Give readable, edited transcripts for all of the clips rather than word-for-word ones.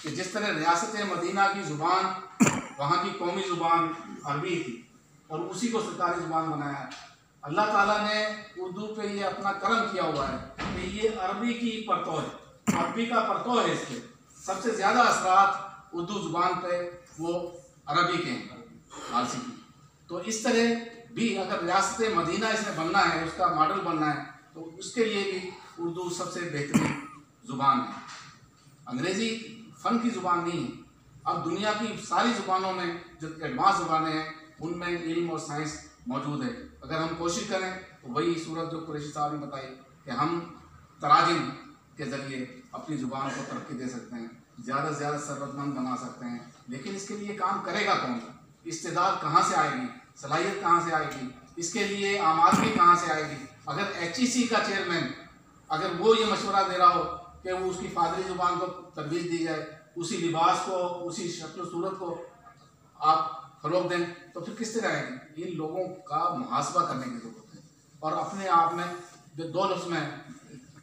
कि जिस तरह रियासत मदीना की ज़ुबान, वहाँ की कौमी ज़ुबान अरबी थी और उसी को सरकारी ज़ुबान बनाया है। अल्लाह ताला ने उर्दू पे ये अपना करम किया हुआ है कि ये अरबी की परतों है, अरबी का परतों है। इसके सबसे ज़्यादा असरात उर्दू ज़ुबान पे वो अरबी के हैं, फारसी की। तो इस तरह भी अगर रियासत मदीना इसमें बनना है, उसका मॉडल बनना है, तो उसके लिए भी उर्दू सबसे बेहतरीन ज़ुबान है। अंग्रेज़ी फ़न की ज़ुबान नहीं है। अब दुनिया की सारी ज़ुबानों में जो एडवांस ज़ुबानें हैं उनमें इल्म और साइंस मौजूद है। अगर हम कोशिश करें तो वही सूरत जो कुरैशी साहब ने बताई कि हम तराजिम के ज़रिए अपनी ज़ुबान को तरक्की दे सकते हैं, ज़्यादा से ज़्यादा सरबतमंद बना सकते हैं। लेकिन इसके लिए काम करेगा कौन? इस्तेदाद कहाँ से आएगी, सलाहियत कहाँ से आएगी, इसके लिए आम आदमी कहाँ से आएगी? अगर HEC का चेयरमैन अगर वो ये मशवरा दे रहा हो कि वो उसकी फादरी ज़ुबान को तरजीह दी जाए, उसी लिबास को, उसी शक्ल सूरत को आप फरोग दें, तो फिर किस तरह आएगी? इन लोगों का मुहासबा करने की ज़रूरत है। और अपने आप में जो 2 लफ्ज़ में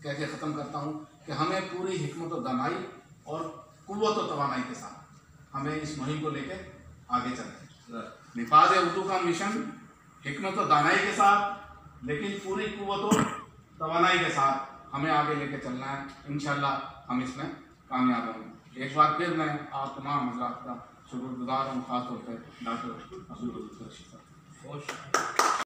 कह के ख़त्म करता हूँ कि हमें पूरी हिकमत और दानाई और कुव्वत और तवानाई के साथ हमें इस मुहिम को लेकर आगे चलना है। निफाज़ उर्दू का मिशन हिकमत और दानाई के साथ, लेकिन पूरी कुव्वत और तवानाई के साथ हमें आगे लेकर चलना है। इंशाअल्लाह हम इसमें कामयाब होंगे। एक बार फिर मैं आप तमाम हज़रात का शुक्रगुज़ार हूँ, ख़ास तौर पर डॉक्टर अब्दुल कुरैशी साहब।